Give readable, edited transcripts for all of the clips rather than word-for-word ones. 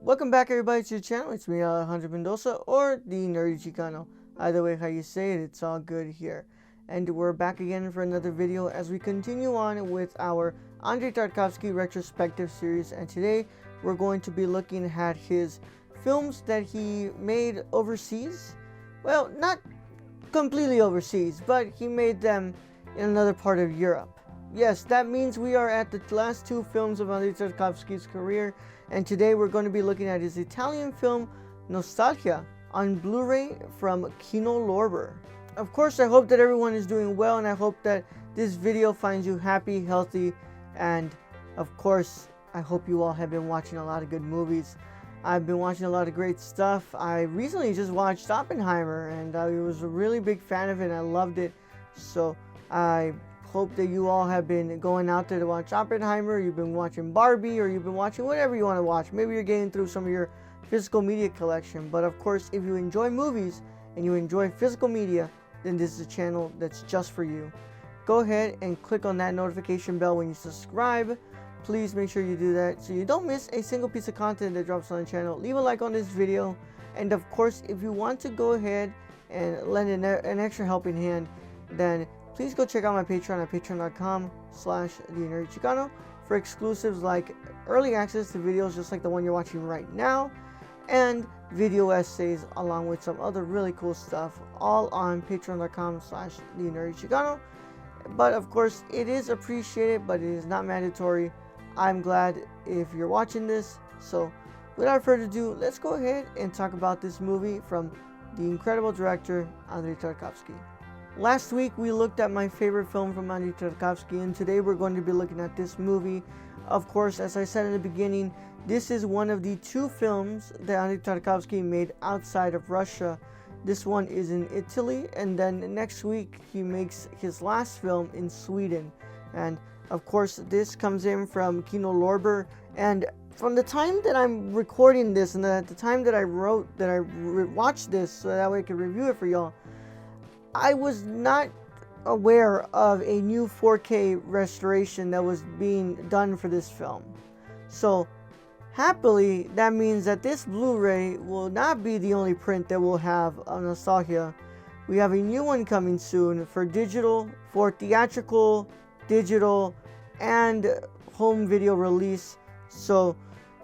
Welcome back everybody to the channel. It's me Alejandro Mendoza, or the Nerdy Chicano. Either way how you say it, it's all good here. And we're back again for another video as we continue on with our Andrei Tarkovsky retrospective series. And today we're going to be looking at his films that he made overseas. Well, not completely overseas, but he made them in another part of Europe. Yes, that means we are at the last two films of Andrei Tarkovsky's career, and today we're going to be looking at his Italian film Nostalghia on Blu-ray from Kino Lorber. Of course, I hope that everyone is doing well, and I hope that this video finds you happy, healthy, and of course, I hope you all have been watching a lot of good movies. I've been watching a lot of great stuff. I recently just watched Oppenheimer, and I was a really big fan of it, and I loved it. So I hope that you all have been going out there to watch Oppenheimer, you've been watching Barbie, or you've been watching whatever you want to watch. Maybe you're getting through some of your physical media collection. But of course, if you enjoy movies and you enjoy physical media, then this is a channel that's just for you. Go ahead and click on that notification bell when you subscribe. Please make sure you do that so you don't miss a single piece of content that drops on the channel. Leave a like on this video, and of course, if you want to go ahead and lend an extra helping hand, then please go check out my Patreon at patreon.com/TheNerdyChicano for exclusives like early access to videos just like the one you're watching right now, and video essays along with some other really cool stuff, all on patreon.com/TheNerdyChicano. But of course, it is appreciated, but it is not mandatory. I'm glad if you're watching this. So without further ado, let's go ahead and talk about this movie from the incredible director Andrei Tarkovsky. Last week we looked at my favorite film from Andrei Tarkovsky, and today we're going to be looking at this movie. Of course, as I said in the beginning, this is one of the two films that Andrei Tarkovsky made outside of Russia. This one is in Italy, and then next week he makes his last film in Sweden. And of course, this comes in from Kino Lorber, and from the time that I'm recording this and at the time that I watched this so that way I could review it for y'all, I was not aware of a new 4K restoration that was being done for this film. So happily, that means that this Blu-ray will not be the only print that we'll have on Nostalghia. We have a new one coming soon for digital, for theatrical, digital, and home video release. So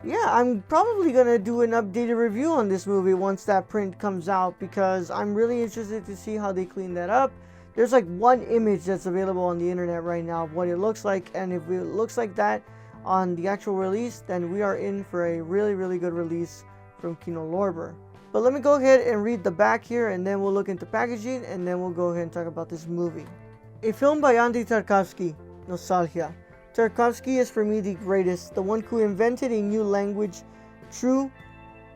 yeah, I'm probably gonna do an updated review on this movie once that print comes out, because I'm really interested to see how they clean that up. There's like one image that's available on the internet right now of what it looks like, and if it looks like that on the actual release, then we are in for a really good release from Kino Lorber. But let me go ahead and read the back here, and then we'll look into packaging, and then we'll go ahead and talk about this movie. A film by Andrei Tarkovsky, Nostalghia. Tarkovsky is for me the greatest, the one who invented a new language true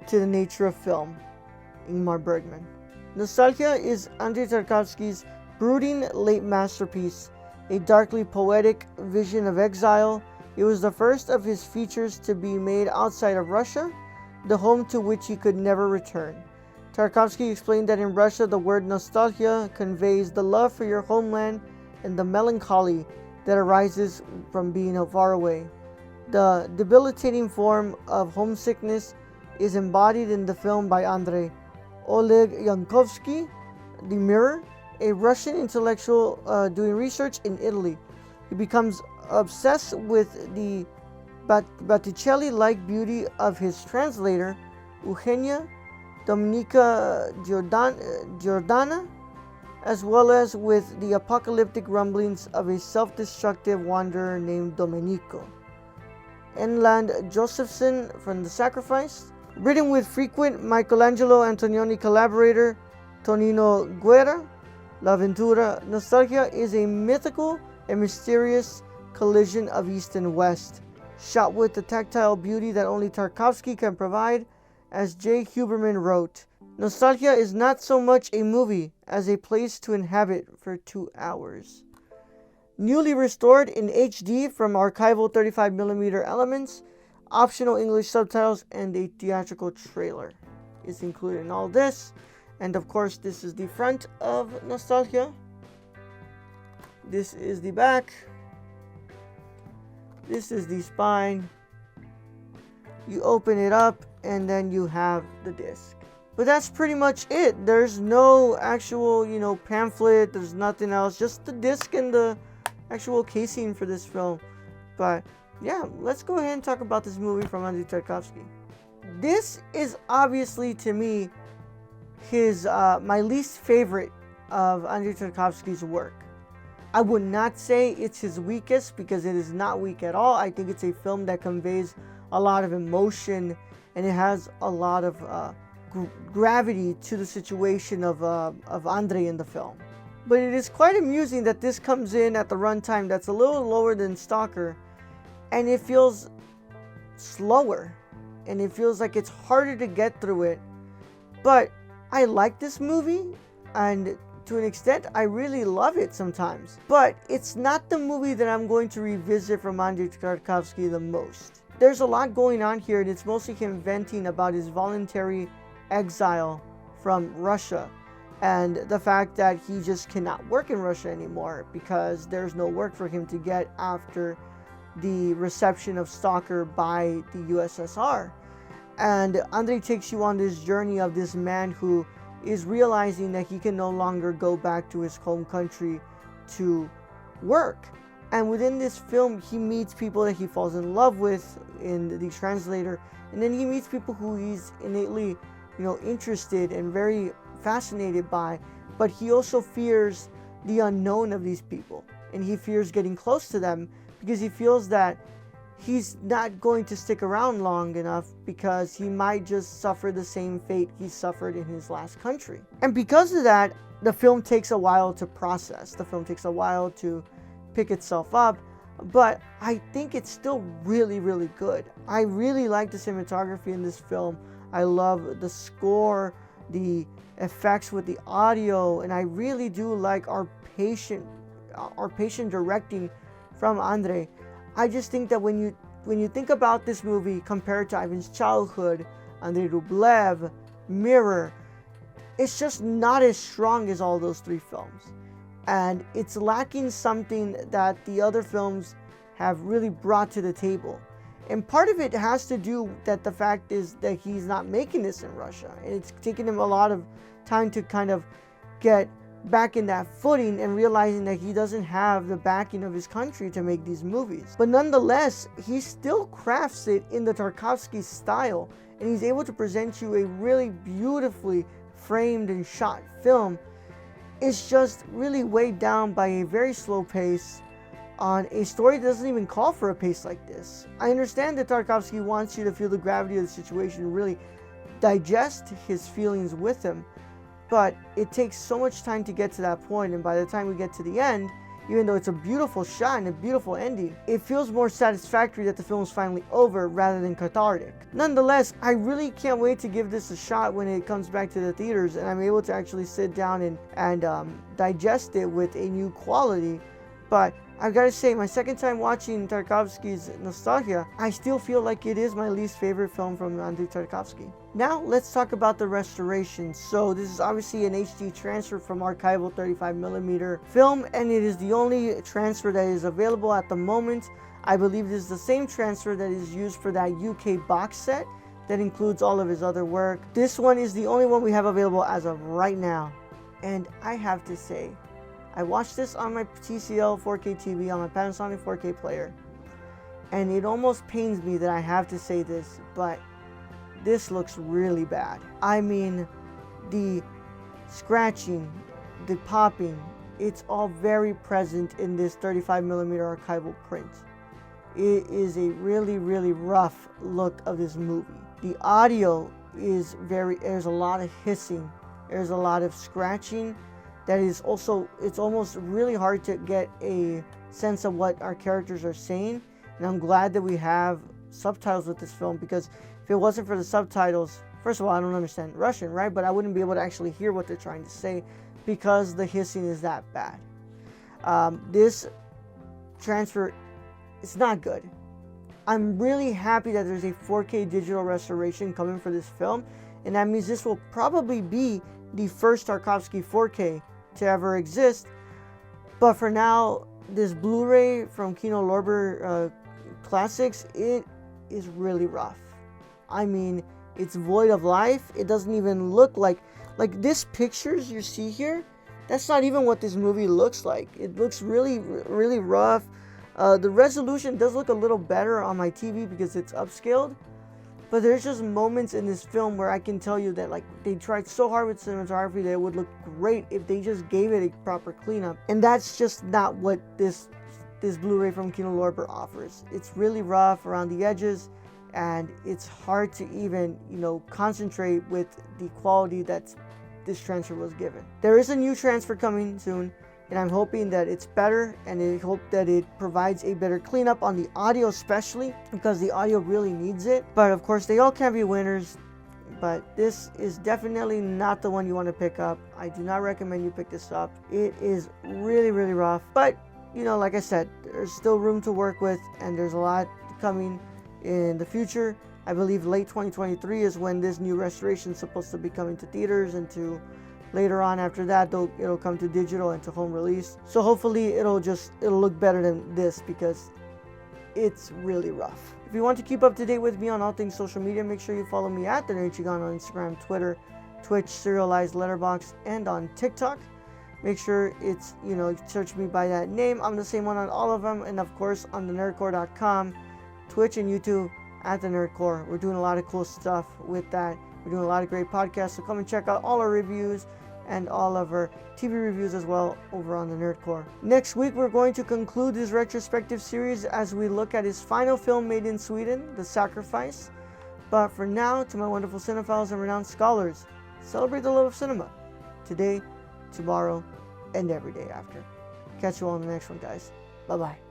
to the nature of film. Ingmar Bergman. Nostalghia is Andrei Tarkovsky's brooding late masterpiece, a darkly poetic vision of exile. It was the first of his features to be made outside of Russia, the home to which he could never return. Tarkovsky explained that in Russia the word nostalgia conveys the love for your homeland and the melancholy that arises from being far away. The debilitating form of homesickness is embodied in the film by Andrei. Oleg Yankovsky, The Mirror, a Russian intellectual doing research in Italy. He becomes obsessed with the Botticelli-like beauty of his translator, Eugenia Dominica Giordana, as well as with the apocalyptic rumblings of a self-destructive wanderer named Domenico. Enland Josephson from The Sacrifice. Written with frequent Michelangelo Antonioni collaborator Tonino Guerra, L'Avventura, Nostalghia is a mythical and mysterious collision of East and West, shot with the tactile beauty that only Tarkovsky can provide. As J. Huberman wrote, Nostalghia is not so much a movie as a place to inhabit for 2 hours. Newly restored in HD from archival 35mm elements, optional English subtitles, and a theatrical trailer is included in all this. And of course, this is the front of Nostalghia. This is the back. This is the spine. You open it up and then you have the disc. But that's pretty much it. There's no actual, pamphlet. There's nothing else. Just the disc and the actual casing for this film. But yeah, let's go ahead and talk about this movie from Andrei Tarkovsky. This is obviously, to me, my least favorite of Andrei Tarkovsky's work. I would not say it's his weakest, because it is not weak at all. I think it's a film that conveys a lot of emotion, and it has a lot of gravity to the situation of Andrei in the film. But it is quite amusing that this comes in at the runtime that's a little lower than Stalker, and it feels slower, and it feels like it's harder to get through it. But I like this movie, and to an extent, I really love it sometimes. But it's not the movie that I'm going to revisit from Andrei Tarkovsky the most. There's a lot going on here, and it's mostly him venting about his voluntary exile from Russia, and the fact that he just cannot work in Russia anymore because there's no work for him to get after the reception of Stalker by the USSR. And Andrei takes you on this journey of this man who is realizing that he can no longer go back to his home country to work. And within this film, he meets people that he falls in love with in the translator, and then he meets people who he's innately, interested and very fascinated by, but he also fears the unknown of these people, and he fears getting close to them because he feels that he's not going to stick around long enough, because he might just suffer the same fate he suffered in his last country. And because of that, the film takes a while to process. The film takes a while to pick itself up, but I think it's still really, really good. I really like the cinematography in this film. I love the score, the effects with the audio, and I really do like our patient directing from Andrei. I just think that when you think about this movie compared to Ivan's Childhood, Andrei Rublev, Mirror, it's just not as strong as all those three films. And it's lacking something that the other films have really brought to the table. And part of it has to do that the fact is that he's not making this in Russia. And it's taken him a lot of time to kind of get back in that footing and realizing that he doesn't have the backing of his country to make these movies. But nonetheless, he still crafts it in the Tarkovsky style, and he's able to present you a really beautifully framed and shot film. It's just really weighed down by a very slow pace on a story that doesn't even call for a pace like this. I understand that Tarkovsky wants you to feel the gravity of the situation and really digest his feelings with him, but it takes so much time to get to that point, and by the time we get to the end, even though it's a beautiful shot and a beautiful ending, it feels more satisfactory that the film is finally over rather than cathartic. Nonetheless, I really can't wait to give this a shot when it comes back to the theaters and I'm able to actually sit down and digest it with a new quality. But I've got to say, my second time watching Tarkovsky's Nostalghia, I still feel like it is my least favorite film from Andrei Tarkovsky. Now, let's talk about the restoration. So, this is obviously an HD transfer from archival 35mm film, and it is the only transfer that is available at the moment. I believe this is the same transfer that is used for that UK box set that includes all of his other work. This one is the only one we have available as of right now. And I have to say, I watched this on my TCL 4K TV on my Panasonic 4K player, and it almost pains me that I have to say this, but this looks really bad. I mean, the scratching, the popping, it's all very present in this 35mm archival print. It is a really, really rough look of this movie. The audio is there's a lot of hissing, there's a lot of scratching. That is also, it's almost really hard to get a sense of what our characters are saying. And I'm glad that we have subtitles with this film, because if it wasn't for the subtitles, first of all, I don't understand Russian, right? But I wouldn't be able to actually hear what they're trying to say because the hissing is that bad. This transfer is not good. I'm really happy that there's a 4K digital restoration coming for this film, and that means this will probably be the first Tarkovsky 4K to ever exist. But for now, this Blu-ray from Kino Lorber Classics, it is really rough. I mean, It's void of life. It doesn't even look like this pictures you see here. That's not even what this movie looks like. It looks really, really rough. The resolution does look a little better on my TV because it's upscaled. But there's just moments in this film where I can tell you that like they tried so hard with cinematography that it would look great if they just gave it a proper cleanup. And that's just not what this Blu-ray from Kino Lorber offers. It's really rough around the edges, and it's hard to even, concentrate with the quality that this transfer was given. There is a new transfer coming soon, and I'm hoping that it's better, and I hope that it provides a better cleanup on the audio, especially because the audio really needs it. But of course, they all can be winners, but this is definitely not the one you want to pick up. I do not recommend you pick this up. It is really, really rough, but like I said, there's still room to work with, and there's a lot coming in the future. I believe late 2023 is when this new restoration is supposed to be coming to theaters, and to later on after that it'll come to digital and to home release. So hopefully it'll look better than this, because it's really rough. If you want to keep up to date with me on all things social media, make sure you follow me at the Nerdchigan on Instagram, Twitter, Twitch, Serialized, Letterboxd, and on TikTok. Make sure it's, search me by that name. I'm the same one on all of them, and of course on the nerdcore.com, Twitch and YouTube at the Nerdcore. We're doing a lot of cool stuff with that. We're doing a lot of great podcasts, so come and check out all our reviews and all of our TV reviews as well over on the Nerdcore. Next week, we're going to conclude this retrospective series as we look at his final film made in Sweden, The Sacrifice. But for now, to my wonderful cinephiles and renowned scholars, celebrate the love of cinema today, tomorrow, and every day after. Catch you all in the next one, guys. Bye-bye.